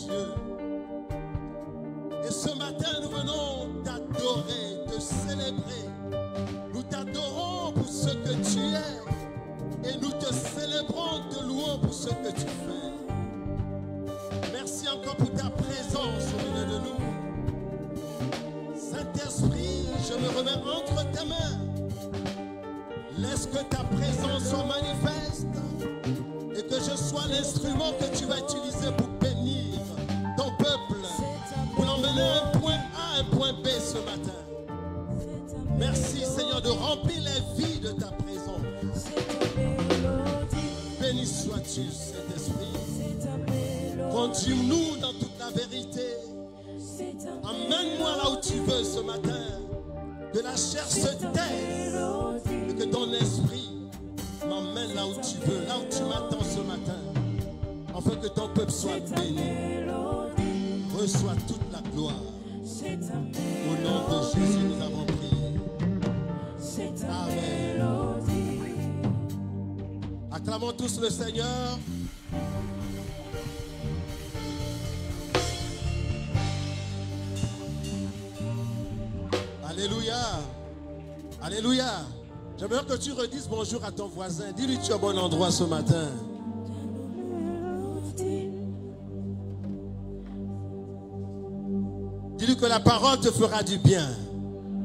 Dieu. Et ce matin, nous venons t'adorer, te célébrer. Nous t'adorons pour ce que tu es. Et nous te célébrons, te louons pour ce que tu fais. Merci encore pour ta présence au milieu de nous. Saint-Esprit, je me remets entre tes mains. Laisse que ta présence soit manifeste et que je sois l'instrument que tu vas utiliser pour bénir ton peuple, pour l'emmener d'un point A à un point B ce matin. Merci Seigneur de remplir les vies de ta présence. Béni sois-tu Saint-Esprit. Conduis-nous dans toute la vérité. Emmène-moi là où tu veux ce matin. Que la chair se taise et que ton esprit m'emmène là où tu veux, là où tu m'attends ce matin, afin que ton peuple soit béni. Reçois toute la gloire. Au nom de Jésus, nous avons prié. Amen. Acclamons tous le Seigneur. Alléluia. Alléluia. J'aimerais que tu redises bonjour à ton voisin. Dis-lui tu es au bon endroit ce matin. Dis-lui que la parole te fera du bien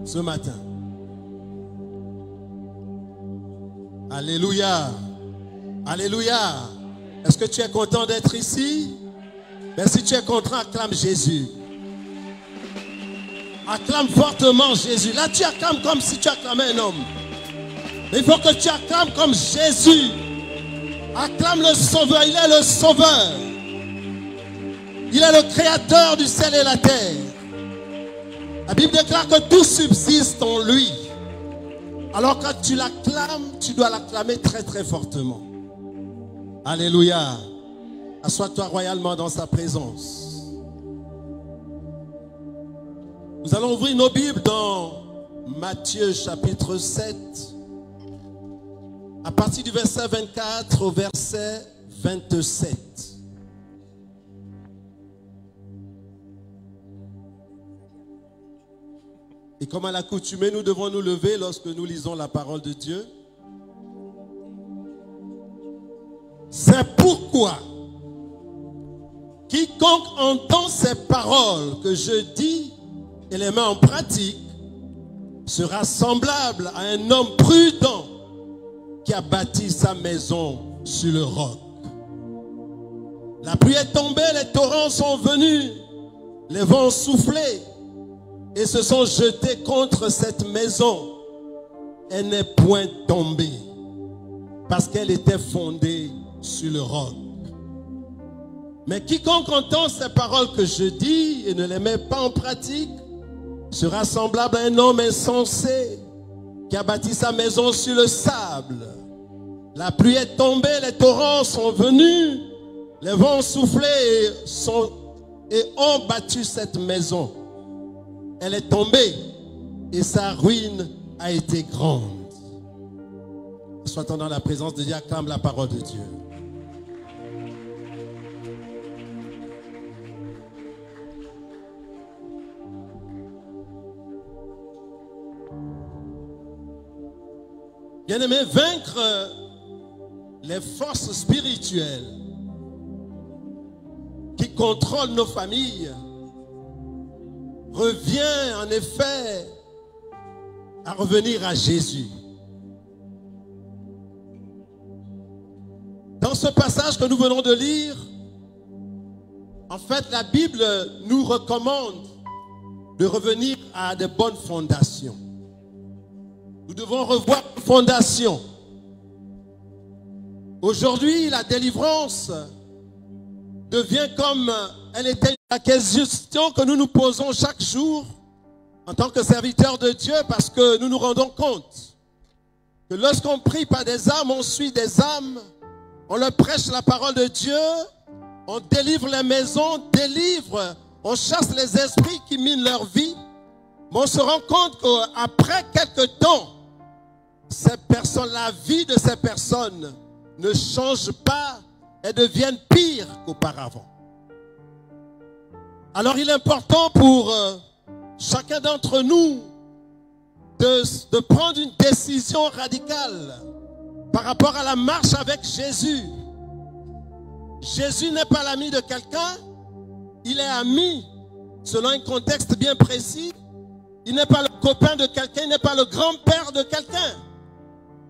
ce matin. Alléluia. Alléluia. Est-ce que tu es content d'être ici? Mais si tu es content, acclame Jésus. Acclame fortement Jésus. Là, tu acclames comme si tu acclamais un homme. Mais il faut que tu acclames comme Jésus. Acclame le Sauveur. Il est le Sauveur. Il est le Créateur du ciel et la terre. La Bible déclare que tout subsiste en lui. Alors quand tu l'acclames, tu dois l'acclamer très très fortement. Alléluia. Assois-toi royalement dans sa présence. Nous allons ouvrir nos Bibles dans Matthieu chapitre 7, à partir du verset 24 au verset 27. Et comme à l'accoutumée, nous devons nous lever lorsque nous lisons la parole de Dieu. C'est pourquoi quiconque entend ces paroles que je dis et les met en pratique sera semblable à un homme prudent qui a bâti sa maison sur le roc. La pluie est tombée, les torrents sont venus, les vents ont soufflé et se sont jetés contre cette maison. Elle n'est point tombée parce qu'elle était fondée sur le roc. Mais quiconque entend ces paroles que je dis et ne les met pas en pratique sera semblable à un homme insensé qui a bâti sa maison sur le sable. La pluie est tombée, les torrents sont venus, les vents ont soufflé et ont battu cette maison. Elle est tombée et sa ruine a été grande. Sois-t-on dans la présence de Dieu, acclame la parole de Dieu. Bien-aimé, vaincre les forces spirituelles qui contrôlent nos familles revient en effet à revenir à Jésus. Dans ce passage que nous venons de lire, en fait, la Bible nous recommande de revenir à de bonnes fondations. Nous devons revoir nos fondations. Aujourd'hui, la délivrance devient comme elle était la question que nous nous posons chaque jour en tant que serviteurs de Dieu, parce que nous nous rendons compte que lorsqu'on prie par des âmes, on suit des âmes, on leur prêche la parole de Dieu, on délivre les maisons, on chasse les esprits qui minent leur vie, mais on se rend compte qu'après quelques temps, ces personnes, la vie de ces personnes ne change pas et deviennent pires qu'auparavant. Alors il est important pour chacun d'entre nous de prendre une décision radicale par rapport à la marche avec Jésus. Jésus n'est pas l'ami de quelqu'un, il est ami selon un contexte bien précis. Il n'est pas le copain de quelqu'un, il n'est pas le grand-père de quelqu'un,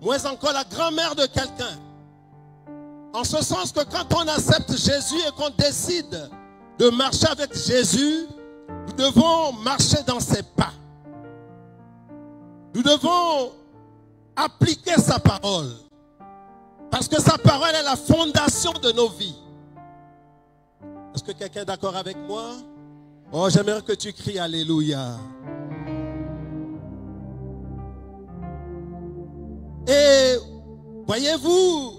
moins encore la grand-mère de quelqu'un. En ce sens que quand on accepte Jésus et qu'on décide de marcher avec Jésus, nous devons marcher dans ses pas. Nous devons appliquer sa parole. Parce que sa parole est la fondation de nos vies. Est-ce que quelqu'un est d'accord avec moi? Oh, j'aimerais que tu cries Alléluia. Et voyez-vous,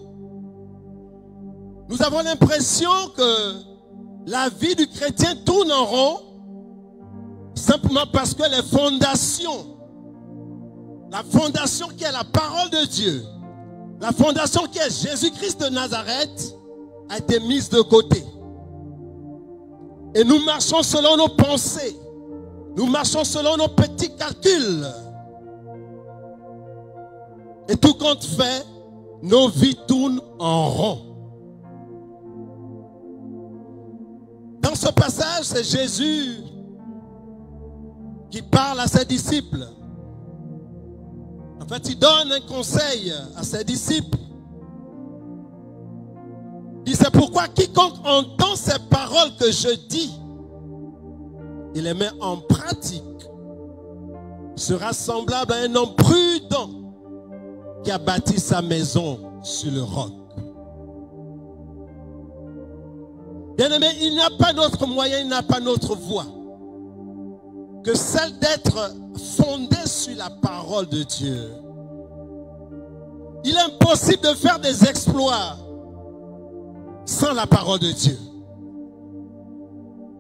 nous avons l'impression que la vie du chrétien tourne en rond simplement parce que les fondations, la fondation qui est la parole de Dieu, la fondation qui est Jésus-Christ de Nazareth, a été mise de côté. Et nous marchons selon nos pensées, nous marchons selon nos petits calculs. Et tout compte fait, nos vies tournent en rond. Dans ce passage, c'est Jésus qui parle à ses disciples. En fait, il donne un conseil à ses disciples. Il dit, c'est pourquoi quiconque entend ces paroles que je dis, il les met en pratique, sera semblable à un homme prudent qui a bâti sa maison sur le roc. Bien-aimé, il n'y a pas d'autre moyen, il n'y a pas d'autre voie que celle d'être fondé sur la parole de Dieu. Il est impossible de faire des exploits sans la parole de Dieu.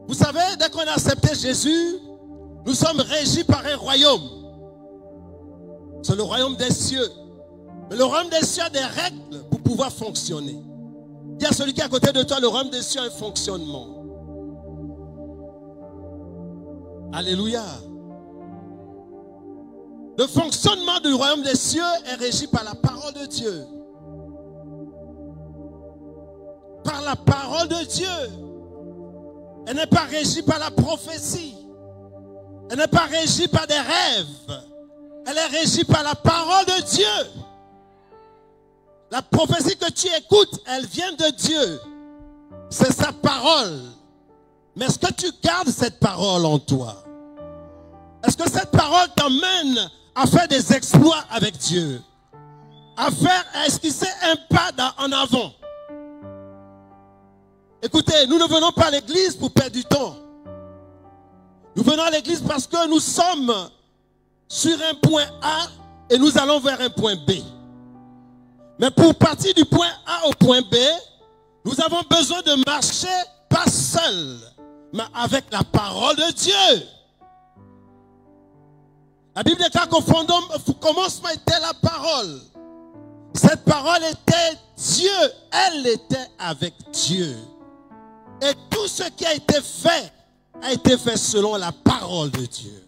Vous savez, dès qu'on a accepté Jésus, nous sommes régis par un royaume. C'est le royaume des cieux. Mais le royaume des cieux a des règles pour pouvoir fonctionner. Dis à celui qui est à côté de toi, le royaume des cieux a un fonctionnement. Alléluia. Le fonctionnement du royaume des cieux est régi par la parole de Dieu. Par la parole de Dieu. Elle n'est pas régie par la prophétie. Elle n'est pas régie par des rêves. Elle est régie par la parole de Dieu. La prophétie que tu écoutes, elle vient de Dieu. C'est sa parole. Mais est-ce que tu gardes cette parole en toi? Est-ce que cette parole t'emmène à faire des exploits avec Dieu? À esquisser un pas en avant? Écoutez, nous ne venons pas à l'église pour perdre du temps. Nous venons à l'église parce que nous sommes sur un point A et nous allons vers un point B. Mais pour partir du point A au point B, nous avons besoin de marcher pas seul, mais avec la parole de Dieu. La Bible déclare qu'au commencement était la parole. Cette parole était Dieu. Elle était avec Dieu. Et tout ce qui a été fait selon la parole de Dieu.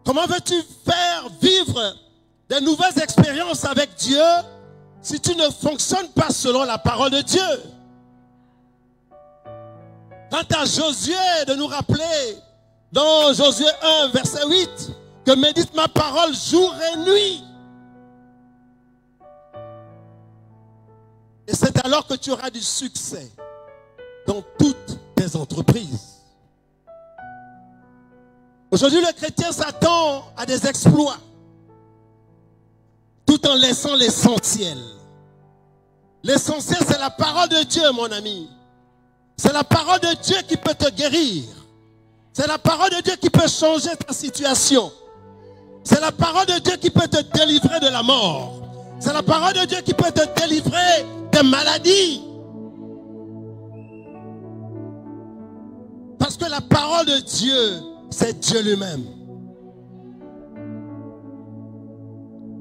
Comment veux-tu faire vivre des nouvelles expériences avec Dieu si tu ne fonctionnes pas selon la parole de Dieu? Quant à Josué, de nous rappeler dans Josué 1, verset 8, que médite ma parole jour et nuit. Et c'est alors que tu auras du succès dans toutes tes entreprises. Aujourd'hui, le chrétien s'attend à des exploits tout en laissant l'essentiel. L'essentiel, c'est la parole de Dieu, mon ami. C'est la parole de Dieu qui peut te guérir. C'est la parole de Dieu qui peut changer ta situation. C'est la parole de Dieu qui peut te délivrer de la mort. C'est la parole de Dieu qui peut te délivrer des maladies. Parce que la parole de Dieu, c'est Dieu lui-même.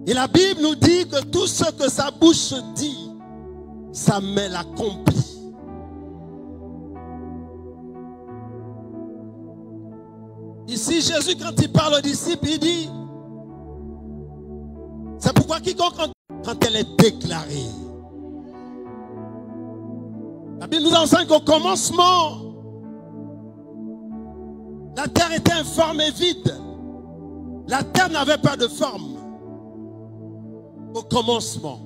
Et la Bible nous dit que tout ce que sa bouche dit, sa main l'accomplit. Ici, Jésus, quand il parle aux disciples, il dit, c'est pourquoi quiconque, quand elle est déclarée. La Bible nous enseigne qu'au commencement, la terre était informe et vide. La terre n'avait pas de forme. Au commencement.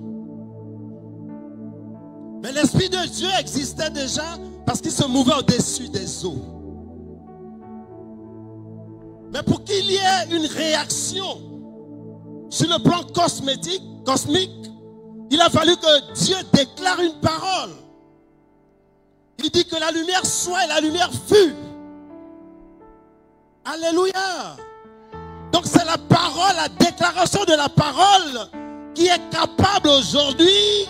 Mais l'Esprit de Dieu existait déjà parce qu'il se mouvait au-dessus des eaux. Mais pour qu'il y ait une réaction sur le plan cosmique, il a fallu que Dieu déclare une parole. Il dit que la lumière soit et la lumière fut. Alléluia. Donc c'est la parole, la déclaration de la parole qui est capable aujourd'hui,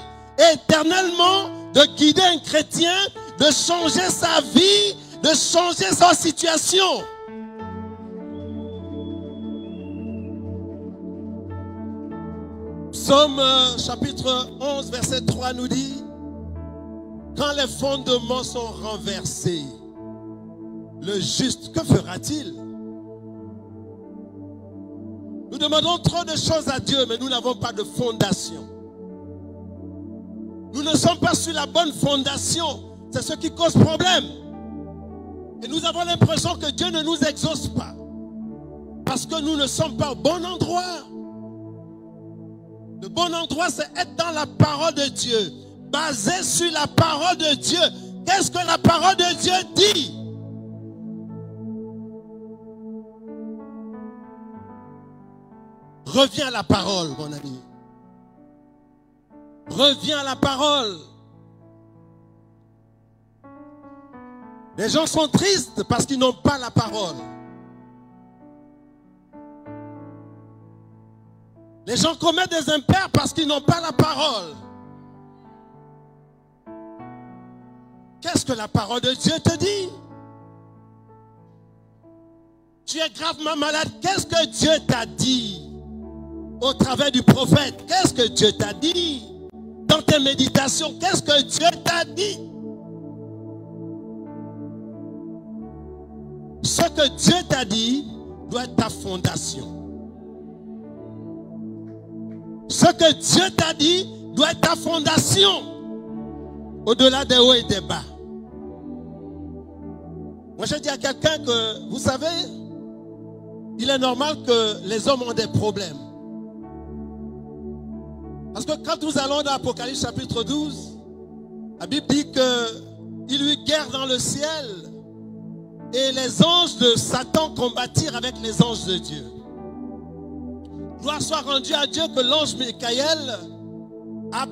éternellement, de guider un chrétien, de changer sa vie, de changer sa situation. Psaume chapitre 11, verset 3 nous dit, quand les fondements sont renversés, le juste, que fera-t-il? Nous demandons trop de choses à Dieu, mais nous n'avons pas de fondation. Nous ne sommes pas sur la bonne fondation. C'est ce qui cause problème. Et nous avons l'impression que Dieu ne nous exauce pas. Parce que nous ne sommes pas au bon endroit. Le bon endroit, c'est être dans la parole de Dieu. Basé sur la parole de Dieu. Qu'est-ce que la parole de Dieu dit? Reviens à la parole, mon ami. Reviens à la parole. Les gens sont tristes parce qu'ils n'ont pas la parole. Les gens commettent des impairs parce qu'ils n'ont pas la parole. Qu'est-ce que la parole de Dieu te dit? Tu es gravement malade. Qu'est-ce que Dieu t'a dit? Au travers du prophète, qu'est-ce que Dieu t'a dit? Dans tes méditations, qu'est-ce que Dieu t'a dit? Ce que Dieu t'a dit doit être ta fondation. Ce que Dieu t'a dit doit être ta fondation. Au-delà des hauts et des bas. Moi, je dis à quelqu'un que, vous savez, il est normal que les hommes ont des problèmes. Parce que quand nous allons dans Apocalypse chapitre 12, la Bible dit qu'il y eut guerre dans le ciel et les anges de Satan combattirent avec les anges de Dieu. Gloire soit rendue à Dieu que l'ange Michael a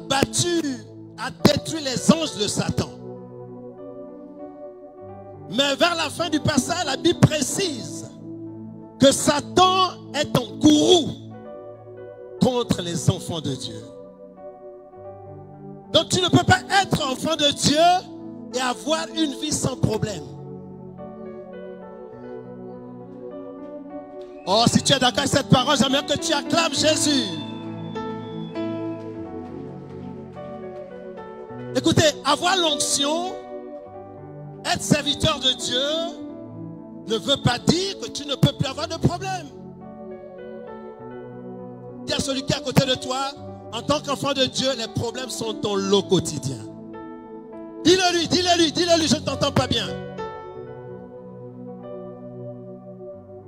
détruit les anges de Satan. Mais vers la fin du passage, la Bible précise que Satan est un gourou contre les enfants de Dieu. Donc tu ne peux pas être enfant de Dieu et avoir une vie sans problème. Oh, si tu es d'accord avec cette parole, j'aimerais que tu acclames Jésus. Écoutez, avoir l'onction, être serviteur de Dieu, ne veut pas dire que tu ne peux plus avoir de problème. Dis à celui qui est à côté de toi, en tant qu'enfant de Dieu, les problèmes sont ton lot quotidien. Dis-le lui, je ne t'entends pas bien.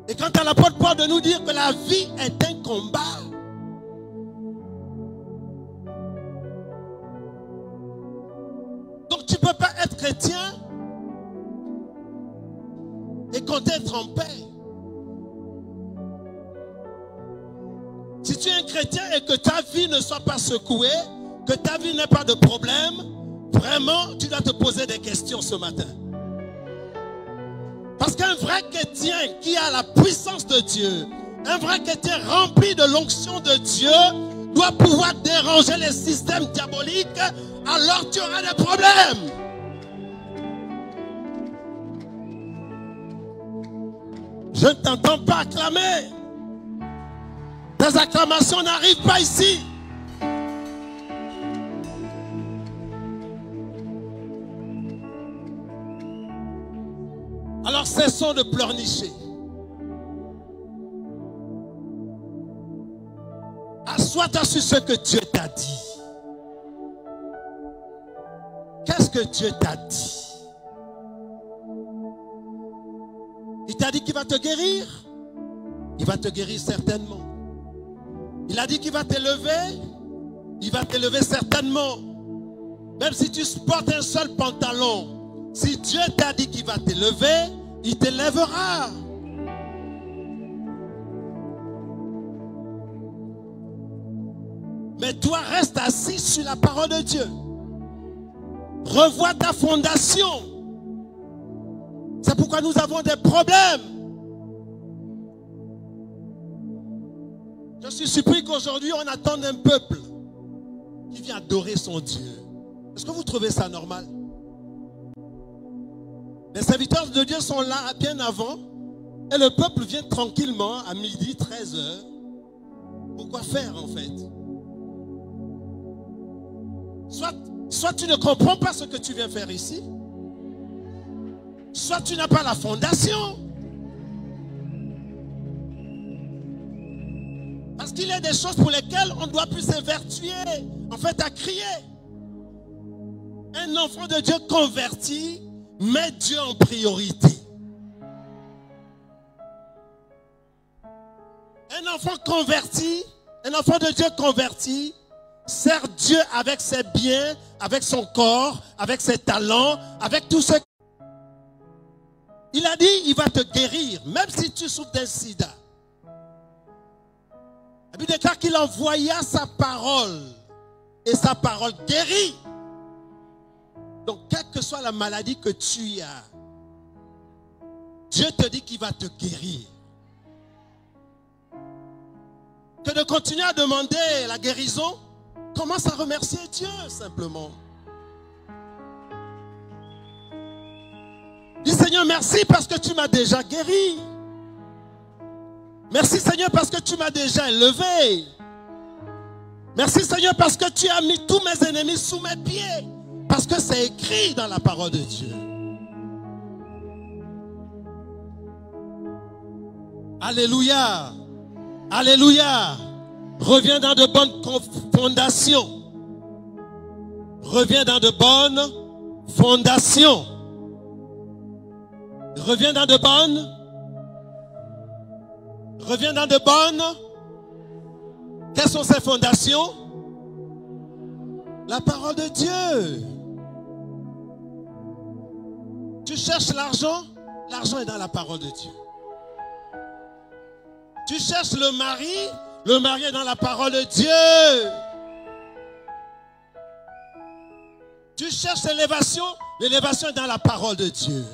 Et quand tu as l'apôtre Paul de nous dire que la vie est un combat, donc tu ne peux pas être chrétien et compter être en paix. Si tu es un chrétien et que ta vie ne soit pas secouée, que ta vie n'ait pas de problème, vraiment, tu dois te poser des questions ce matin. Parce qu'un vrai chrétien qui a la puissance de Dieu, un vrai chrétien rempli de l'onction de Dieu, doit pouvoir déranger les systèmes diaboliques, alors tu auras des problèmes. Je ne t'entends pas acclamer. Tes acclamations n'arrivent pas ici. Alors cessons de pleurnicher. Assois-toi sur ce que Dieu t'a dit. Qu'est-ce que Dieu t'a dit? Il t'a dit qu'il va te guérir. Il va te guérir certainement. Il a dit qu'il va t'élever. Il va t'élever certainement. Même si tu portes un seul pantalon, si Dieu t'a dit qu'il va t'élever, il t'élèvera. Mais toi, reste assis sur la parole de Dieu. Revois ta fondation. C'est pourquoi nous avons des problèmes. Je suis surpris qu'aujourd'hui, on attende un peuple qui vient adorer son Dieu. Est-ce que vous trouvez ça normal? Les serviteurs de Dieu sont là bien avant et le peuple vient tranquillement à midi, 13h. Pourquoi faire en fait? Soit tu ne comprends pas ce que tu viens faire ici, soit tu n'as pas la fondation. Parce qu'il y a des choses pour lesquelles on ne doit plus s'évertuer, en fait à crier. Un enfant de Dieu converti met Dieu en priorité. Un enfant converti, un enfant de Dieu converti, sert Dieu avec ses biens, avec son corps, avec ses talents, avec tout ce. Il a dit, il va te guérir, même si tu souffres d'un sida. La Bible déclare qu'il envoya sa parole, et sa parole guérit. Donc, quelle que soit la maladie que tu as, Dieu te dit qu'il va te guérir. Que de continuer à demander la guérison, commence à remercier Dieu simplement. Dis Seigneur, merci parce que tu m'as déjà guéri. Merci Seigneur parce que tu m'as déjà élevé. Merci Seigneur parce que tu as mis tous mes ennemis sous mes pieds. Parce que c'est écrit dans la parole de Dieu. Alléluia. Alléluia. Reviens dans de bonnes fondations. Reviens dans de bonnes fondations. Reviens dans de bonnes. Reviens dans de bonnes. Quelles sont ces fondations? La parole de Dieu. Tu cherches l'argent, l'argent est dans la parole de Dieu. Tu cherches le mari est dans la parole de Dieu. Tu cherches l'élévation, l'élévation est dans la parole de Dieu.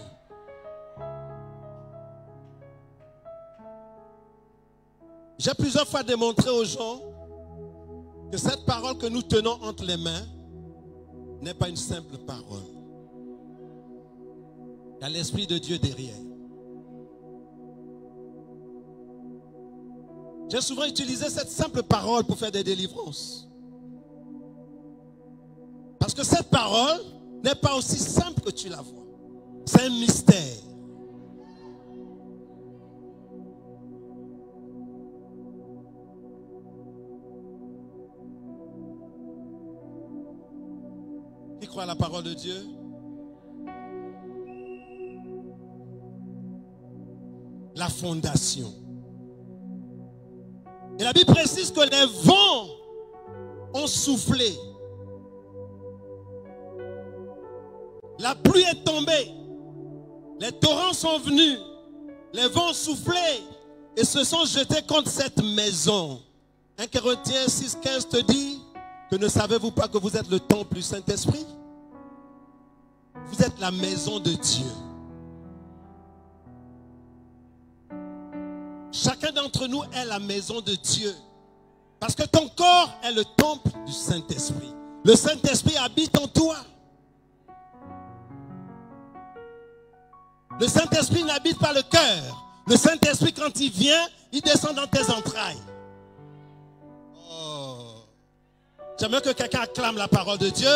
J'ai plusieurs fois démontré aux gens que cette parole que nous tenons entre les mains n'est pas une simple parole. Il y a l'Esprit de Dieu derrière. J'ai souvent utilisé cette simple parole pour faire des délivrances. Parce que cette parole n'est pas aussi simple que tu la vois. C'est un mystère. Qui croit à la parole de Dieu? La fondation. Et la Bible précise que les vents ont soufflé. La pluie est tombée. Les torrents sont venus. Les vents ont soufflé et se sont jetés contre cette maison. 1 Corinthiens 6,15 te dit que ne savez-vous pas que vous êtes le temple du Saint-Esprit? Vous êtes la maison de Dieu. Chacun d'entre nous est la maison de Dieu. Parce que ton corps est le temple du Saint-Esprit. Le Saint-Esprit habite en toi. Le Saint-Esprit n'habite pas le cœur. Le Saint-Esprit, quand il vient, il descend dans tes entrailles. Oh. J'aimerais que quelqu'un acclame la parole de Dieu.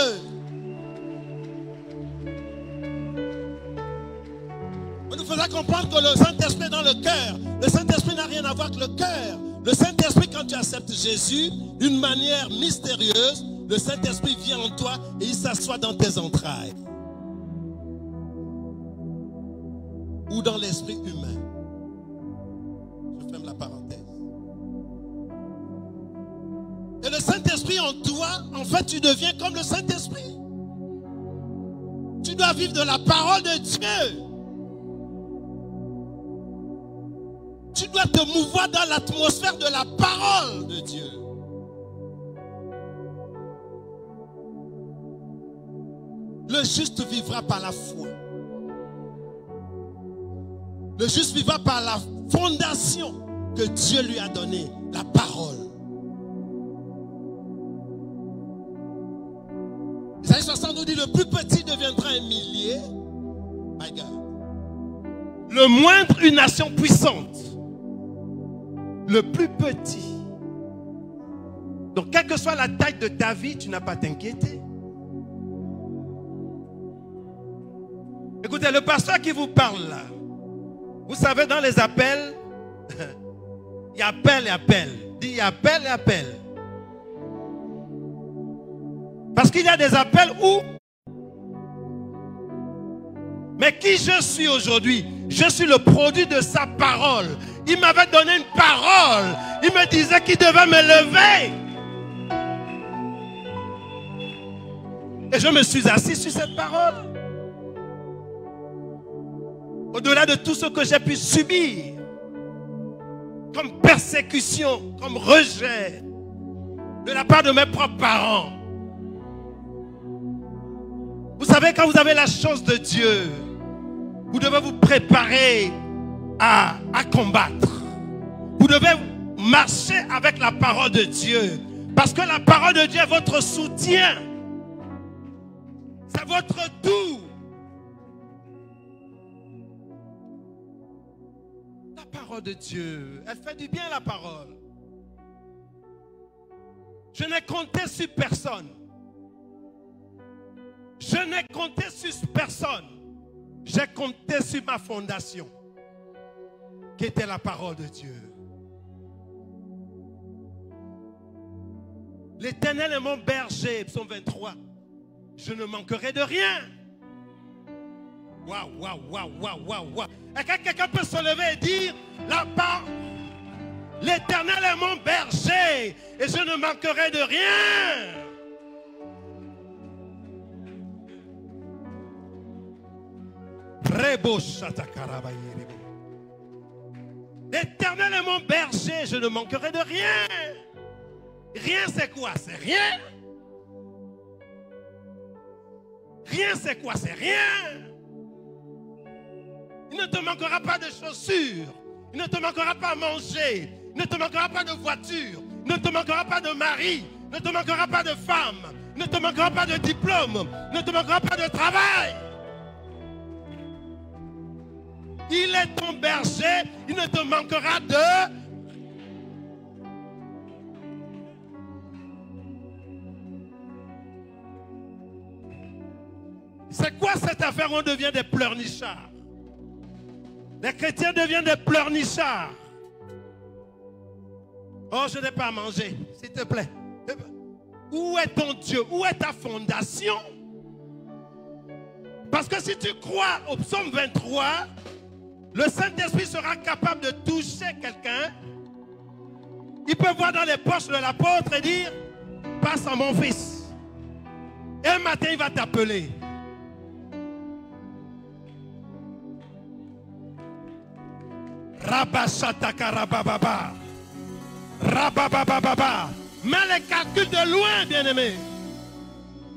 On nous faisait comprendre que le Saint-Esprit est dans le cœur. Le Saint-Esprit n'a rien à voir avec le cœur. Le Saint-Esprit, quand tu acceptes Jésus, d'une manière mystérieuse, le Saint-Esprit vient en toi et il s'assoit dans tes entrailles. Ou dans l'esprit humain. Je ferme la parenthèse. Et le Saint-Esprit en toi, en fait, tu deviens comme le Saint-Esprit. Tu dois vivre de la parole de Dieu. Tu dois te mouvoir dans l'atmosphère de la parole de Dieu. Le juste vivra par la foi. Le juste vivra par la fondation que Dieu lui a donnée, la parole. Isaïe 60 nous dit, le plus petit deviendra un millier. My God. Le moindre, une nation puissante. Le plus petit. Donc, quelle que soit la taille de ta vie, tu n'as pas à t'inquiéter. Écoutez, le pasteur qui vous parle là, vous savez, dans les appels, il appelle et appelle. Dit, il appelle et appelle. Parce qu'il y a des appels où... Mais qui je suis aujourd'hui? Je suis le produit de sa parole. Il m'avait donné une parole. Il me disait qu'il devait me lever. Et je me suis assis sur cette parole. Au-delà de tout ce que j'ai pu subir, comme persécution, comme rejet, de la part de mes propres parents. Vous savez, quand vous avez la chance de Dieu, vous devez vous préparer à combattre. Vous devez marcher avec la parole de Dieu. Parce que la parole de Dieu est votre soutien. C'est votre tout. La parole de Dieu, elle fait du bien, la parole. Je n'ai compté sur personne. Je n'ai compté sur personne. J'ai compté sur ma fondation, qui était la parole de Dieu. L'Éternel est mon berger, psaume 23. Je ne manquerai de rien. Waouh, waouh, waouh, waouh, waouh, waouh. Et quand quelqu'un peut se lever et dire, l'Éternel est mon berger et je ne manquerai de rien. L'Éternel est mon berger, je ne manquerai de rien. Rien c'est quoi? C'est rien. Rien c'est quoi? C'est rien. Il ne te manquera pas de chaussures. Il ne te manquera pas à manger. Il ne te manquera pas de voiture. Il ne te manquera pas de mari. Il ne te manquera pas de femme. Il ne te manquera pas de diplôme. Il ne te manquera pas de travail. Il est ton berger. Il ne te manquera de... C'est quoi cette affaire où on devient des pleurnichards? Les chrétiens deviennent des pleurnichards. Oh, je n'ai pas à manger, s'il te plaît. Où est ton Dieu? Où est ta fondation? Parce que si tu crois au psaume 23, le Saint-Esprit sera capable de toucher quelqu'un. Il peut voir dans les poches de l'apôtre et dire, passe à mon fils. Et un matin, il va t'appeler. Rabashataka rabababa. Rababababa. Mais les calculs de loin, bien-aimé.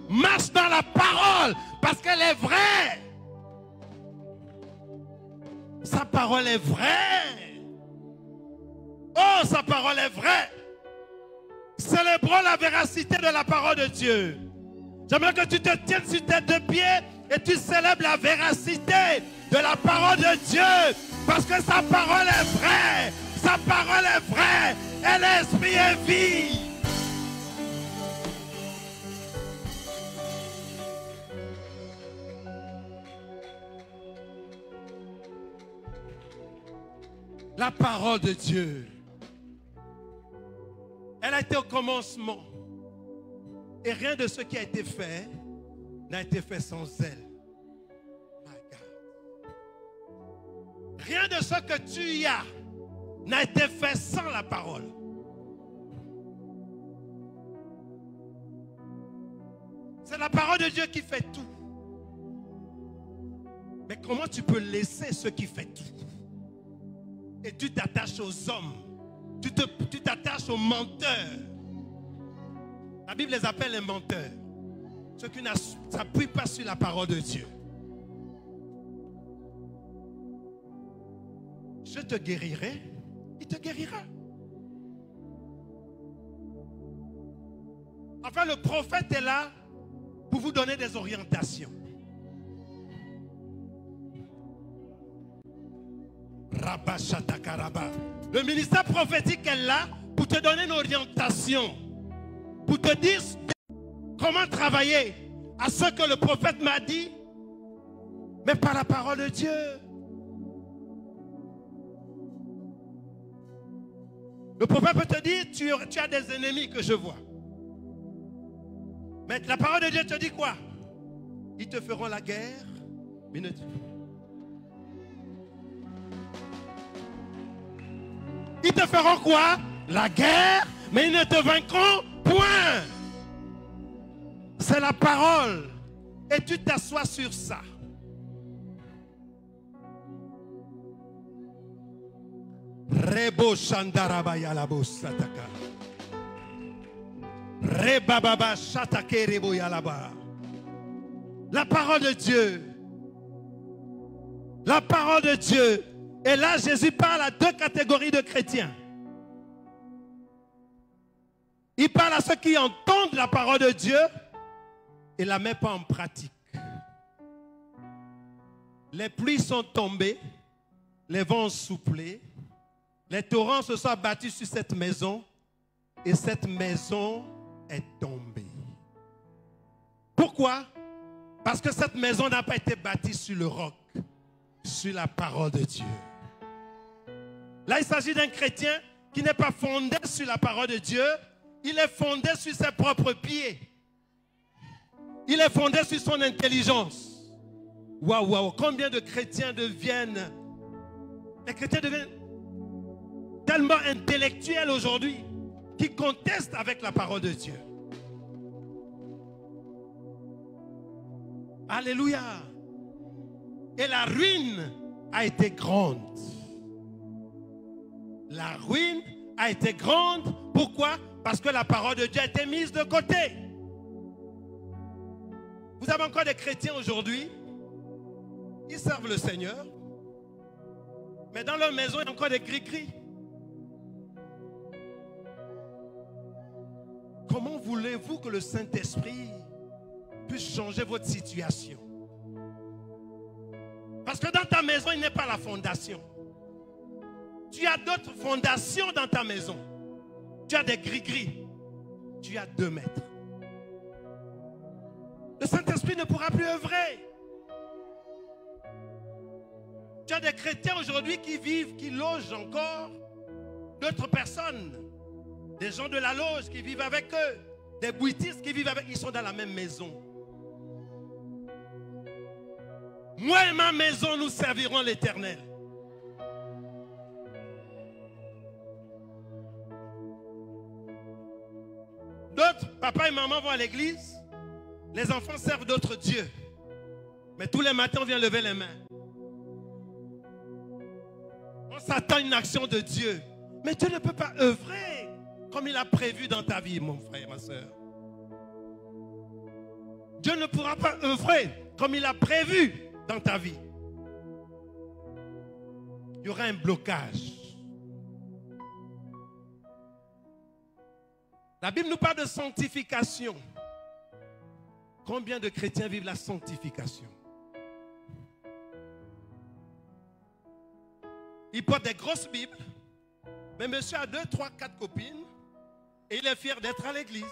Marche dans la parole parce qu'elle est vraie. Sa parole est vraie. Oh, sa parole est vraie. Célébrons la véracité de la parole de Dieu. J'aimerais que tu te tiennes sur tes deux pieds et tu célèbres la véracité de la parole de Dieu. Parce que sa parole est vraie. Sa parole est vraie. Elle est esprit et vie. La parole de Dieu. a été au commencement. Et rien de ce qui a été fait n'a été fait sans elle. My God. Rien de ce que tu as n'a été fait sans la parole. C'est la parole de Dieu qui fait tout. Mais comment tu peux laisser ce qui fait tout? Et tu t'attaches aux hommes. Tu t'attaches aux menteurs. La Bible les appelle les menteurs. Ceux qui ne s'appuient pas sur la parole de Dieu. Je te guérirai, il te guérira. Enfin, le prophète est là pour vous donner des orientations. Le ministère prophétique est là pour te donner une orientation, pour te dire comment travailler à ce que le prophète m'a dit, mais par la parole de Dieu. Le prophète peut te dire, tu as des ennemis que je vois. Mais la parole de Dieu te dit quoi? Ils te feront la guerre. Ils te feront quoi? La guerre, mais ils ne te vaincront point. C'est la parole. Et tu t'assois sur ça. Rebo Shandarabaya Labo Sataka. Rebababa Shatake Rebo Yalaba. La parole de Dieu. La parole de Dieu. Et là, Jésus parle à deux catégories de chrétiens. Il parle à ceux qui entendent la parole de Dieu et ne la mettent pas en pratique. Les pluies sont tombées, les vents ont soufflé, les torrents se sont abattus sur cette maison et cette maison est tombée. Pourquoi? Parce que cette maison n'a pas été bâtie sur le roc, sur la parole de Dieu. Là, il s'agit d'un chrétien qui n'est pas fondé sur la parole de Dieu. Il est fondé sur ses propres pieds. Il est fondé sur son intelligence. Waouh, waouh. Combien de chrétiens deviennent... Les chrétiens deviennent tellement intellectuels aujourd'hui qu'ils contestent avec la parole de Dieu. Alléluia. Et la ruine a été grande. La ruine a été grande. Pourquoi? Parce que la parole de Dieu a été mise de côté. Vous avez encore des chrétiens aujourd'hui. Ils servent le Seigneur. Mais dans leur maison, il y a encore des cris-cris. Comment voulez-vous que le Saint-Esprit puisse changer votre situation? Parce que dans ta maison, il n'est pas la fondation. Tu as d'autres fondations dans ta maison. Tu as des gris-gris. Tu as 2 mètres. Le Saint-Esprit ne pourra plus œuvrer. Tu as des chrétiens aujourd'hui qui vivent, qui logent encore d'autres personnes. Des gens de la loge qui vivent avec eux. Des bouddhistes qui vivent avec eux. Ils sont dans la même maison. Moi et ma maison, nous servirons l'Éternel. D'autres, papa et maman vont à l'église. Les enfants servent d'autres dieux. Mais tous les matins, on vient lever les mains. On s'attend à une action de Dieu. Mais Dieu ne peut pas œuvrer comme il a prévu dans ta vie, mon frère, ma soeur. Dieu ne pourra pas œuvrer comme il a prévu dans ta vie. Il y aura un blocage. La Bible nous parle de sanctification. Combien de chrétiens vivent la sanctification? Il porte des grosses Bibles, mais monsieur a 2, 3, 4 copines et il est fier d'être à l'église.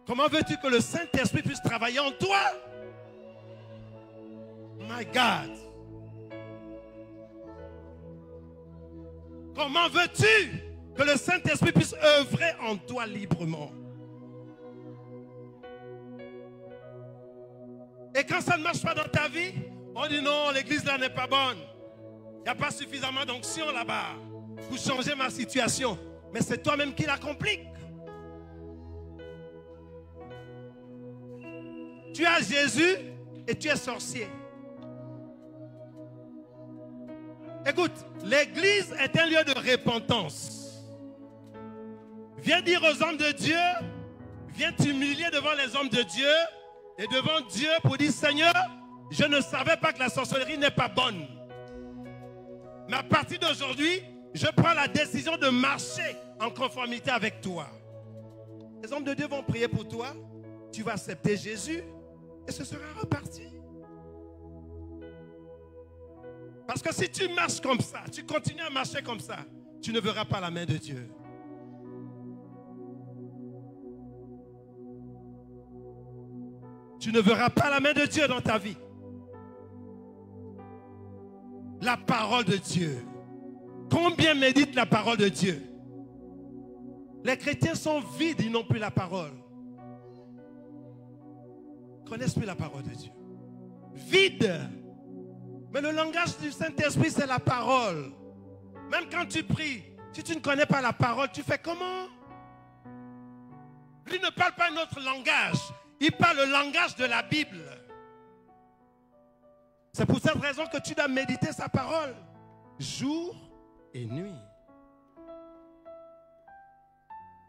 Comment veux-tu que le Saint-Esprit puisse travailler en toi? My God. Comment veux-tu Que le Saint-Esprit puisse œuvrer en toi librement. Et quand ça ne marche pas dans ta vie, on dit non, l'église là n'est pas bonne. Il n'y a pas suffisamment d'onction là-bas pour changer ma situation. Mais c'est toi-même qui la complique. Tu as Jésus et tu es sorcier. Écoute, l'église est un lieu de repentance. Viens dire aux hommes de Dieu, viens t'humilier devant les hommes de Dieu et devant Dieu pour dire Seigneur, je ne savais pas que la sorcellerie n'est pas bonne. Mais à partir d'aujourd'hui, je prends la décision de marcher en conformité avec toi. Les hommes de Dieu vont prier pour toi. Tu vas accepter Jésus et ce sera reparti. Parce que si tu marches comme ça, tu continues à marcher comme ça, tu ne verras pas la main de Dieu. Tu ne verras pas la main de Dieu dans ta vie. La parole de Dieu. Combien méditent la parole de Dieu? Les chrétiens sont vides, ils n'ont plus la parole. Ils ne connaissent plus la parole de Dieu. Vide. Mais le langage du Saint-Esprit, c'est la parole. Même quand tu pries, si tu ne connais pas la parole, tu fais comment? Lui ne parle pas notre langage. Il parle le langage de la Bible. C'est pour cette raison que tu dois méditer sa parole. Jour et nuit.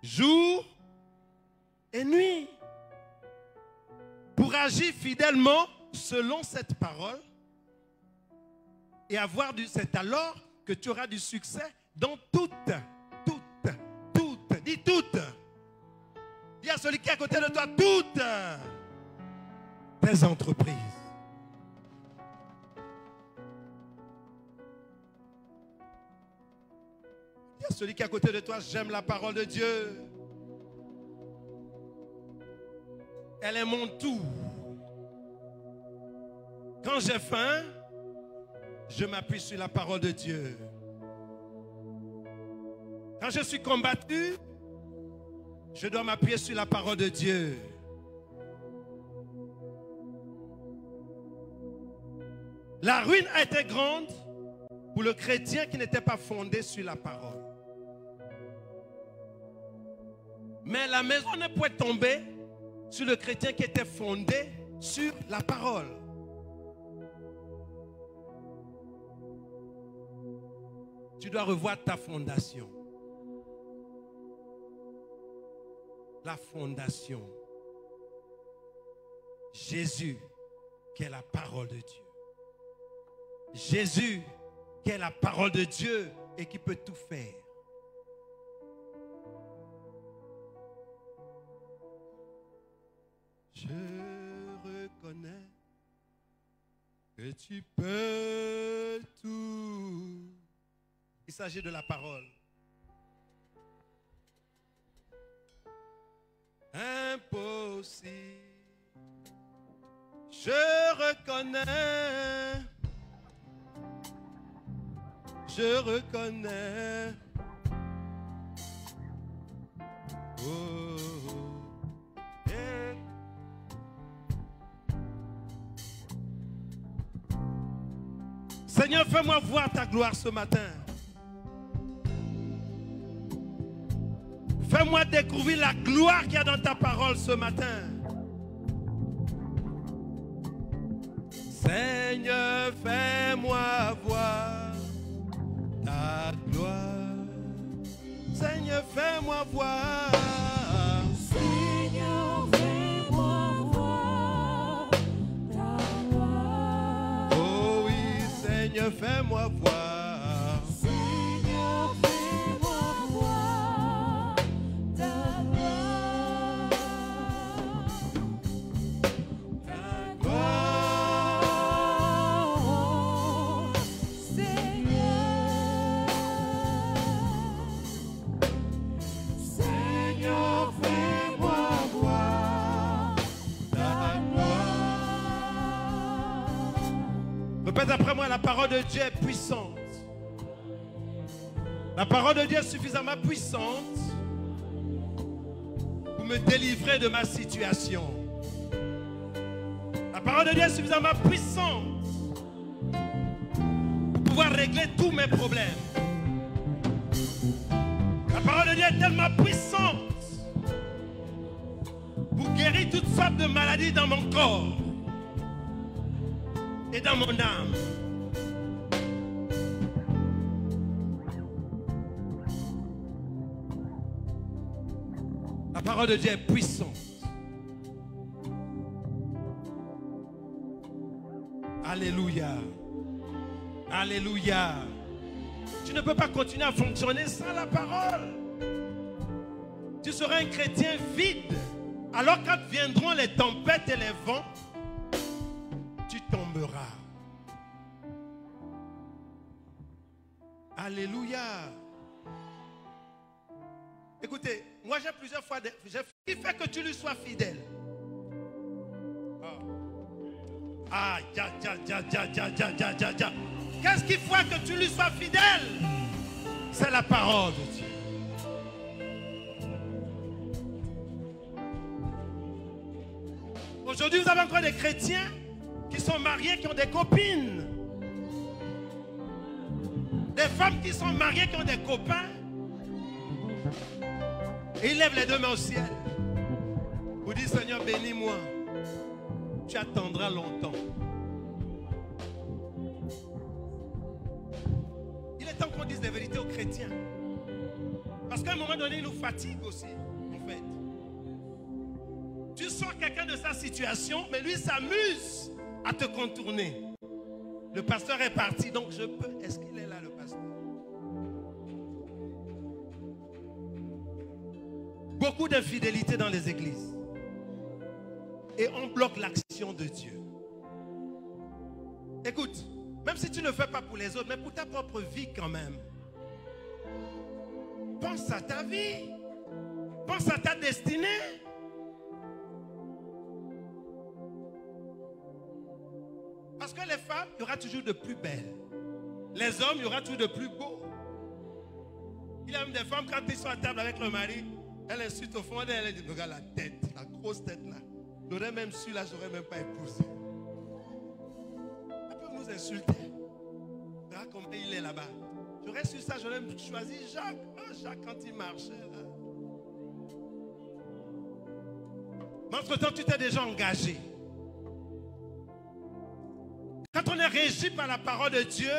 Jour et nuit. Pour agir fidèlement selon cette parole et avoir c'est alors que tu auras du succès dans toutes, dis toutes. Dis à celui qui est à côté de toi, toutes tes entreprises. Dis à celui qui est à côté de toi, j'aime la parole de Dieu. Elle est mon tout. Quand j'ai faim, je m'appuie sur la parole de Dieu. Quand je suis combattu, je dois m'appuyer sur la parole de Dieu. La ruine a été grande pour le chrétien qui n'était pas fondé sur la parole. Mais la maison ne pouvait tomber sur le chrétien qui était fondé sur la parole. Tu dois revoir ta fondation. La fondation. Jésus, qui est la parole de Dieu. Jésus, qui est la parole de Dieu et qui peut tout faire. Je reconnais que tu peux tout. Il s'agit de la parole. Impossible. Je reconnais. Je reconnais. Oh. Yeah. Seigneur, fais-moi voir ta gloire ce matin. Fais-moi découvrir la gloire qu'il y a dans ta parole ce matin. Seigneur, fais-moi voir ta gloire. Seigneur, fais-moi voir. Seigneur, fais-moi voir ta gloire. Oh oui, Seigneur, fais-moi voir. Seigneur, fais-moi voir ta gloire. Ta gloire, Seigneur. Seigneur, fais-moi voir ta gloire. Répète après moi, la parole de Dieu est puissante. La parole de Dieu est suffisamment puissante pour me délivrer de ma situation. La parole de Dieu est suffisamment puissante pour pouvoir régler tous mes problèmes. La parole de Dieu est tellement puissante pour guérir toutes sortes de maladies dans mon corps et dans mon âme. La parole de Dieu est puissante. Alléluia. Alléluia. Tu ne peux pas continuer à fonctionner sans la parole. Tu seras un chrétien vide. Alors quand viendront les tempêtes et les vents, tu tomberas. Alléluia. Écoutez, moi j'ai plusieurs fois... Qui fait que tu lui sois fidèle? Qu'est-ce qui fait que tu lui sois fidèle? C'est la parole de Dieu. Aujourd'hui, vous avez encore des chrétiens qui sont mariés, qui ont des copines. Des femmes qui sont mariées, qui ont des copains. Et ils lèvent les deux mains au ciel. Vous dites, Seigneur, bénis-moi. Tu attendras longtemps. Il est temps qu'on dise des vérités aux chrétiens. Parce qu'à un moment donné, ils nous fatiguent aussi, en fait. Tu sors quelqu'un de sa situation, mais lui s'amuse à te contourner. Le pasteur est parti, donc je peux... Est-ce qu'il est là, le pasteur? Beaucoup d'infidélité dans les églises. Et on bloque l'action de Dieu. Écoute, même si tu ne fais pas pour les autres, mais pour ta propre vie quand même. Pense à ta vie. Pense à ta destinée. Parce que les femmes, il y aura toujours de plus belles. Les hommes, il y aura toujours de plus beaux. Il y a même des femmes, quand ils sont à table avec le mari, elle insulte au fond, elle dit, regarde la tête, la grosse tête là. J'aurais même su là, j'aurais même pas épousé. Elle peut nous insulter. Regarde comment il est là-bas. J'aurais su ça, j'aurais choisi Jacques. Oh, Jacques, quand il marchait là. Mais entre-temps, tu t'es déjà engagé. Quand on est régi par la parole de Dieu,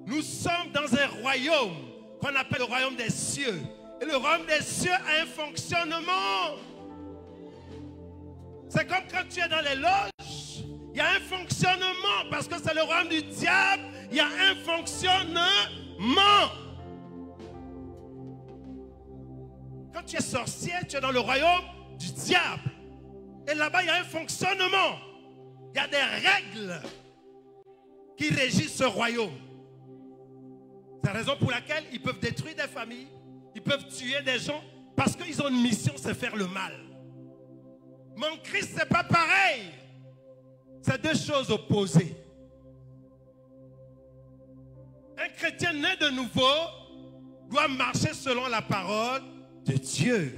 nous sommes dans un royaume qu'on appelle le royaume des cieux. Et le royaume des cieux a un fonctionnement. C'est comme quand tu es dans les loges, il y a un fonctionnement parce que c'est le royaume du diable, il y a un fonctionnement. Quand tu es sorcier, tu es dans le royaume du diable. Et là-bas, il y a un fonctionnement. Il y a des règles qui régissent ce royaume. C'est la raison pour laquelle ils peuvent détruire des familles, ils peuvent tuer des gens, parce qu'ils ont une mission, c'est faire le mal. Mais en Christ, ce n'est pas pareil. C'est deux choses opposées. Un chrétien né de nouveau doit marcher selon la parole de Dieu.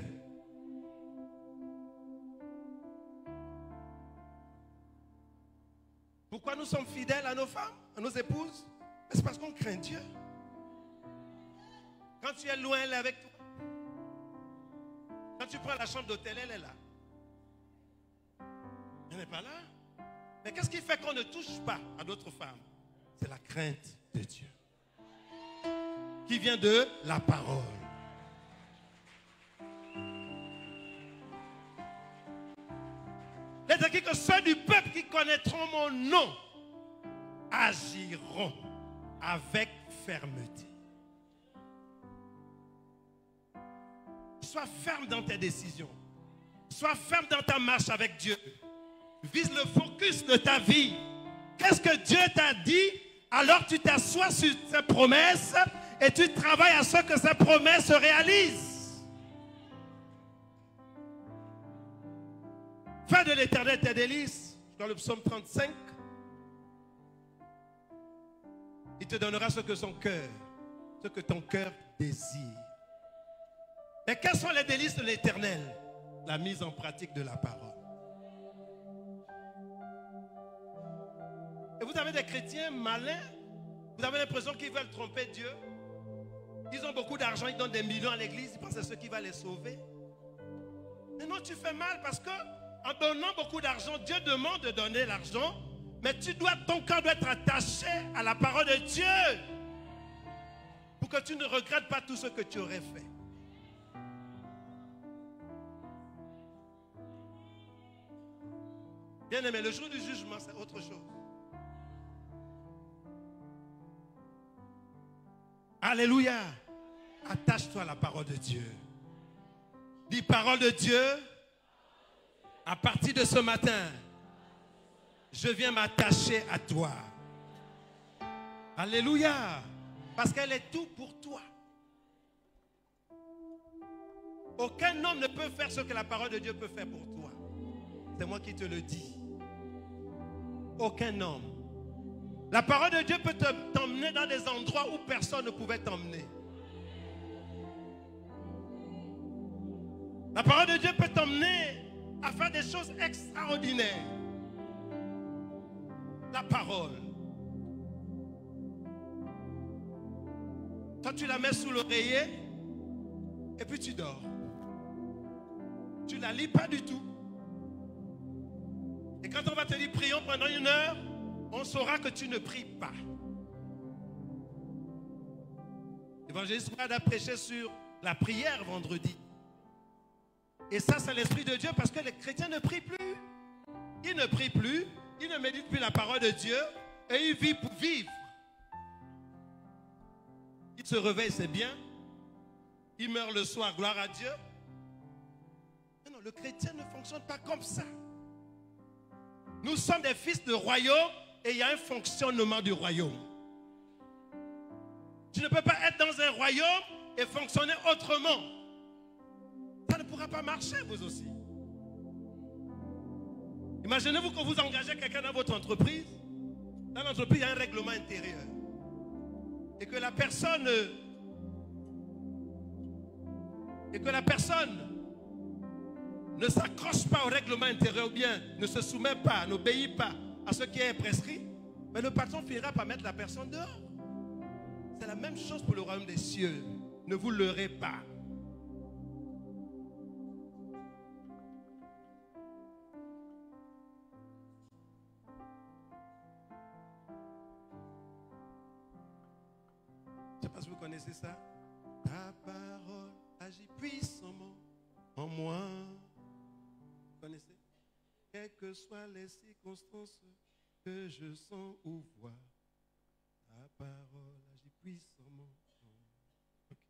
Pourquoi nous sommes fidèles à nos femmes, à nos épouses? C'est parce qu'on craint Dieu. Quand tu es loin, elle est avec toi. Quand tu prends la chambre d'hôtel, elle est là. Elle n'est pas là. Mais qu'est-ce qui fait qu'on ne touche pas à d'autres femmes? C'est la crainte de Dieu. Qui vient de la parole. Il est écrit que ceux du peuple qui connaîtront mon nom agiront avec fermeté. Sois ferme dans tes décisions. Sois ferme dans ta marche avec Dieu. Vise le focus de ta vie. Qu'est-ce que Dieu t'a dit? Alors tu t'assois sur ses promesses et tu travailles à ce que ces promesses se réalisent. Fais de l'Éternel tes délices. Dans le psaume 35, il te donnera ce que ton cœur désir. Mais quels sont les délices de l'Éternel? La mise en pratique de la parole. Et vous avez des chrétiens malins, vous avez l'impression qu'ils veulent tromper Dieu. Ils ont beaucoup d'argent, ils donnent des millions à l'église, ils pensent que c'est ce qui va les sauver. Mais non, tu fais mal parce que en donnant beaucoup d'argent, Dieu demande de donner l'argent, mais ton cœur doit être attaché à la parole de Dieu pour que tu ne regrettes pas tout ce que tu aurais fait. Bien aimé, le jour du jugement, c'est autre chose. Alléluia. Attache-toi à la parole de Dieu. Dis, parole de Dieu, à partir de ce matin, je viens m'attacher à toi. Alléluia. Parce qu'elle est tout pour toi. Aucun homme ne peut faire ce que la parole de Dieu peut faire pour toi. C'est moi qui te le dis. Aucun homme. La parole de Dieu peut t'emmener dans des endroits où personne ne pouvait t'emmener. La parole de Dieu peut t'emmener à faire des choses extraordinaires. La parole. Toi, tu la mets sous l'oreiller et puis tu dors. Tu ne la lis pas du tout. Et quand on va te dire prions pendant 1 heure, on saura que tu ne pries pas. L'évangéliste Brad a prêché sur la prière vendredi. Et ça, c'est l'Esprit de Dieu parce que les chrétiens ne prient plus. Ils ne prient plus, ils ne méditent plus la parole de Dieu et ils vivent pour vivre. Ils se réveillent, c'est bien. Ils meurent le soir, gloire à Dieu. Mais non, le chrétien ne fonctionne pas comme ça. Nous sommes des fils de royaume et il y a un fonctionnement du royaume. Tu ne peux pas être dans un royaume et fonctionner autrement. Ça ne pourra pas marcher, vous aussi. Imaginez-vous que vous engagez quelqu'un dans votre entreprise. Dans l'entreprise, il y a un règlement intérieur. Et que la personne ne s'accroche pas au règlement intérieur ou bien ne se soumet pas, n'obéit pas à ce qui est prescrit, mais le patron finira par mettre la personne dehors. C'est la même chose pour le royaume des cieux. Ne vous leurrez pas. Je ne sais pas si vous connaissez ça. Ta parole agit puissamment en moi. Vous connaissez? Quelles que soient les circonstances que je sens ou vois, ta parole agit puissamment en moi. Okay.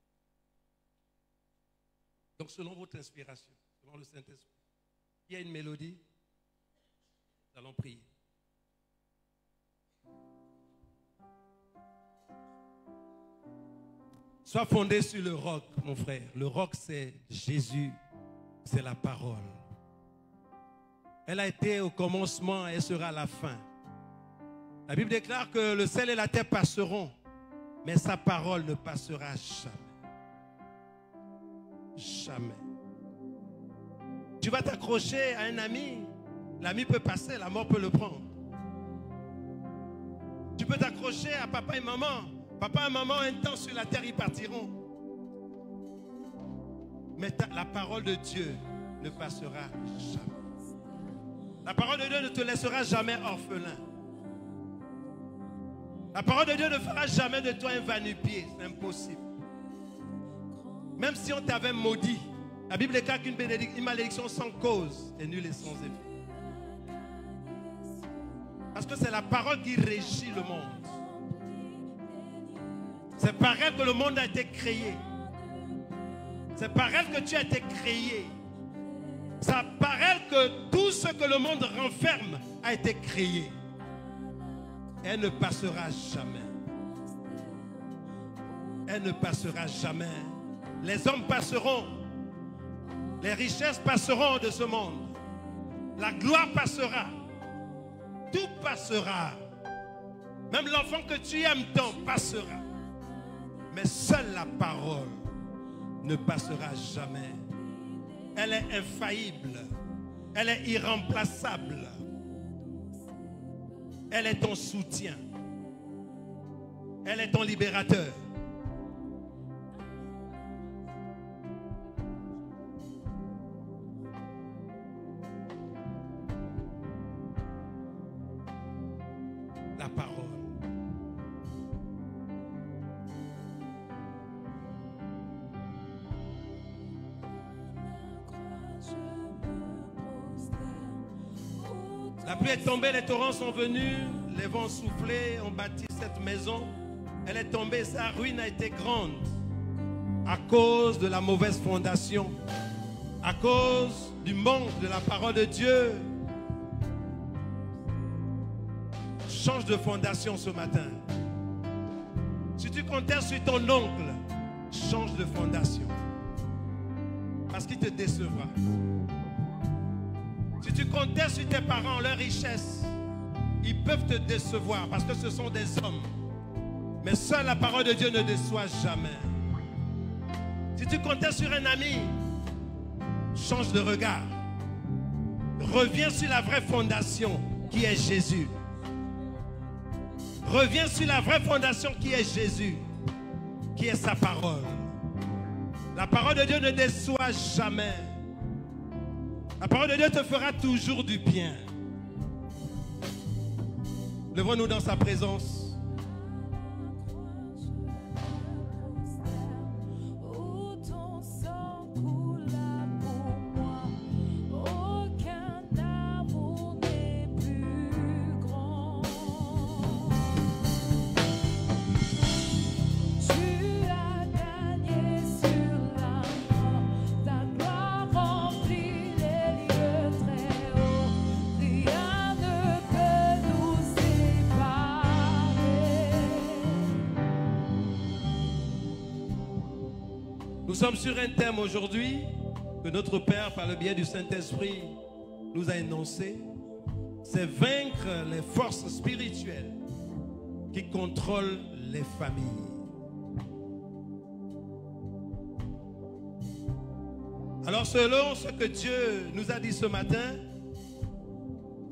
Donc selon votre inspiration, selon le Saint-Esprit, il y a une mélodie, nous allons prier. Sois fondé sur le roc, mon frère. Le roc, c'est Jésus. C'est la parole. Elle a été au commencement et elle sera à la fin. La Bible déclare que le ciel et la terre passeront, mais sa parole ne passera jamais. Jamais. Tu vas t'accrocher à un ami, l'ami peut passer, la mort peut le prendre. Tu peux t'accrocher à papa et maman. Papa et maman, un temps sur la terre, ils partiront. Mais la parole de Dieu ne passera jamais. La parole de Dieu ne te laissera jamais orphelin. La parole de Dieu ne fera jamais de toi un va-nu-pied. C'est impossible. Même si on t'avait maudit, la Bible déclare qu'une malédiction sans cause est nulle et sans effet. Parce que c'est la parole qui régit le monde. C'est par elle que le monde a été créé. C'est par elle que tu as été créé. C'est par elle que tout ce que le monde renferme a été créé. Elle ne passera jamais. Elle ne passera jamais. Les hommes passeront. Les richesses passeront de ce monde. La gloire passera. Tout passera. Même l'enfant que tu aimes tant passera. Mais seule la parole ne passera jamais. Elle est infaillible. Elle est irremplaçable. Elle est ton soutien. Elle est ton libérateur. La parole. La pluie est tombée, les torrents sont venus, les vents ont soufflé, ont bâti cette maison. Elle est tombée, sa ruine a été grande à cause de la mauvaise fondation, à cause du manque de la parole de Dieu. Change de fondation ce matin. Si tu comptais sur ton oncle, change de fondation. Parce qu'il te décevra. Si tu comptais sur tes parents, leur richesse, ils peuvent te décevoir parce que ce sont des hommes. Mais seule la parole de Dieu ne déçoit jamais. Si tu comptais sur un ami, change de regard. Reviens sur la vraie fondation qui est Jésus. Reviens sur la vraie fondation qui est Jésus, qui est sa parole. La parole de Dieu ne déçoit jamais. La parole de Dieu te fera toujours du bien. Levons-nous dans sa présence. Nous sommes sur un thème aujourd'hui que notre Père, par le biais du Saint-Esprit, nous a énoncé. C'est vaincre les forces spirituelles qui contrôlent les familles. Alors selon ce que Dieu nous a dit ce matin,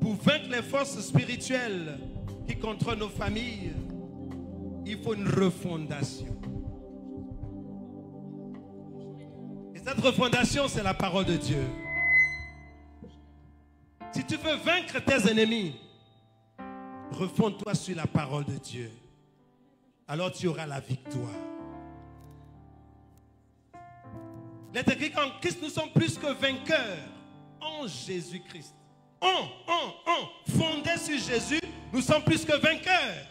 pour vaincre les forces spirituelles qui contrôlent nos familles, il faut une refondation. Cette refondation, c'est la parole de Dieu. Si tu veux vaincre tes ennemis, refonde-toi sur la parole de Dieu. Alors tu auras la victoire. Il est écrit qu'en Christ, nous sommes plus que vainqueurs en Jésus-Christ. Fondés sur Jésus, nous sommes plus que vainqueurs.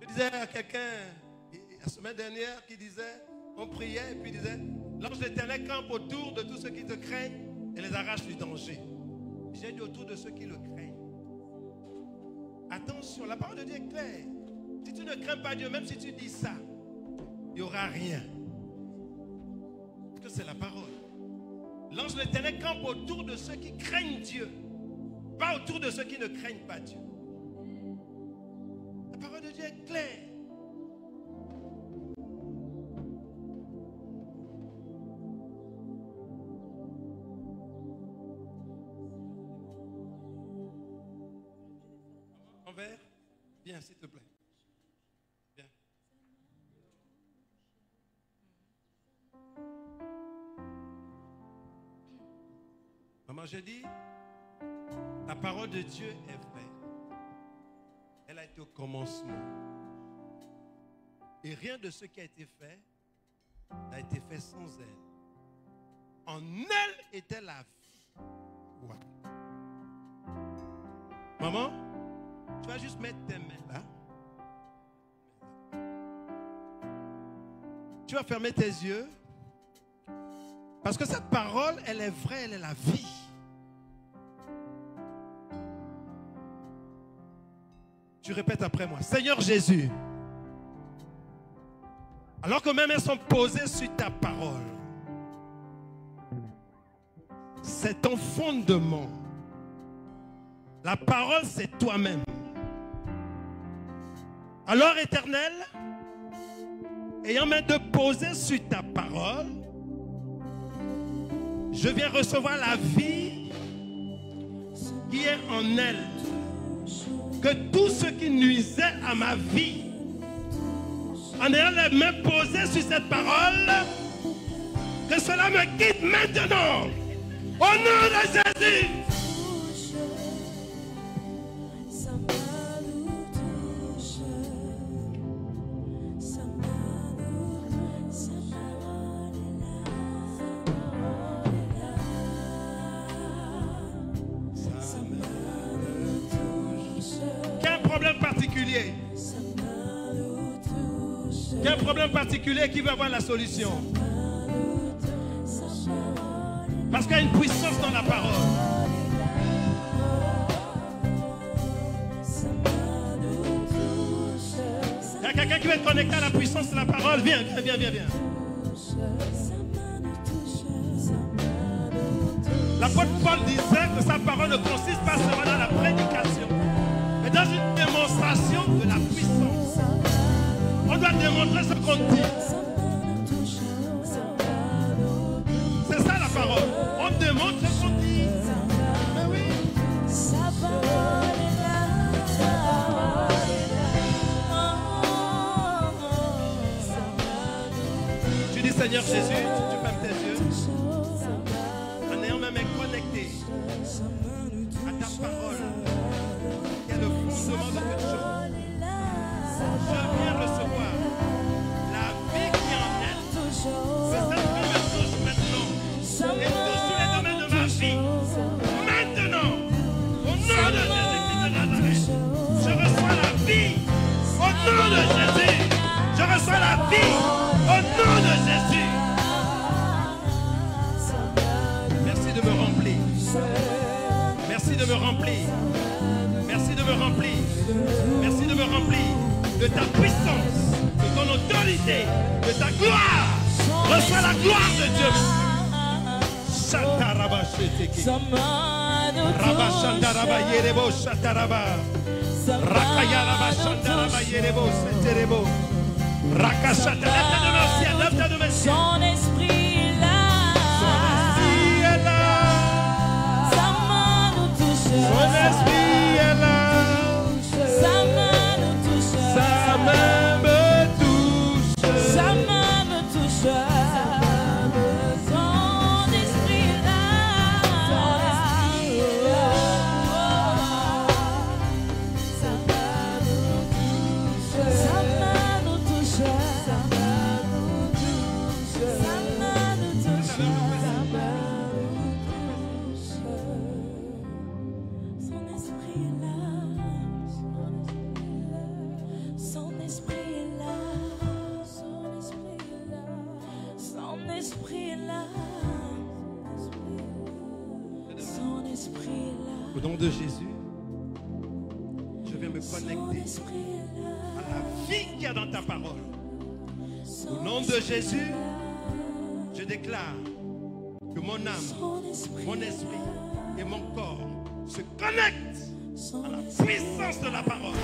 Je disais à quelqu'un la semaine dernière qui disait, on priait et puis disait, l'ange de l'Éternel campe autour de tous ceux qui te craignent et les arrache du danger. J'ai dit autour de ceux qui le craignent. Attention, la parole de Dieu est claire. Si tu ne crains pas Dieu, même si tu dis ça, il n'y aura rien. Parce que c'est la parole. L'ange de l'Éternel campe autour de ceux qui craignent Dieu, pas autour de ceux qui ne craignent pas Dieu. La parole de Dieu est claire. Viens, s'il te plaît. Viens. Maman, j'ai dit, la parole de Dieu est vraie. Elle a été au commencement. Et rien de ce qui a été fait n'a été fait sans elle. En elle était la vie. Ouais. Maman, tu vas juste mettre tes mains là. Tu vas fermer tes yeux. Parce que cette parole, elle est vraie, elle est la vie. Tu répètes après moi. Seigneur Jésus, alors que mes mains sont posées sur ta parole, c'est ton fondement. La parole, c'est toi-même. Alors, Éternel, ayant main de poser sur ta parole, je viens recevoir la vie qui est en elle. Que tout ce qui nuisait à ma vie, en ayant les mains posées sur cette parole, que cela me quitte maintenant. Au nom de Jésus. Quel problème particulier? Quel problème particulier qui veut avoir la solution? Parce qu'il y a une puissance dans la parole. Il y a quelqu'un qui veut être connecté à la puissance de la parole. Viens, viens, viens, viens. L'apôtre Paul disait que sa parole ne consiste pas seulement dans la prédication, mais dans une démonstration de la puissance. On doit démontrer ce qu'on dit. C'est ça la parole. On démontre ce qu'on dit. Mais oui. Tu dis Seigneur Jésus, tu fermes tes yeux. En ayant même connecté à ta parole, qui est le fondement de toute chose. Je viens recevoir la vie qui est en elle. Que cette vie me touche maintenant. Et touche tous les domaines de ma vie. Maintenant, au nom de Jésus-Christ de Nazareth, je reçois la vie. Au nom de Jésus, je reçois la vie. Au nom de Jésus. Merci de me remplir. Merci de me remplir. Merci de me remplir. Merci de me remplir de ta puissance, de ton autorité, de ta gloire. Reçois la gloire de Dieu. Shatarabasheteke. Rabashandaraba yerebo shataraba. Rakayaraba shandaraba yerebo seterebo. Rakashataraba. Lève ta main. Son esprit est là. Son esprit est là. Sa main nous touche. Son esprit est là. Sa main nous touche. Sa main me touche. Sa main me touche. Son esprit est là. Son esprit est là. Sa main nous touche. Sa main nous touche. Sa main nous touche. Sa main nous touche. Sa main nous touche. Son esprit est là. Son esprit est là. Son esprit est là. Son esprit est là. Son esprit est là. Au nom de Jésus, je viens me Son connecter esprit est là. à la vie qu'il y a dans ta parole. Au nom de Jésus, je déclare que mon âme, Son esprit. mon esprit et mon corps se connectent à la puissance de la parole.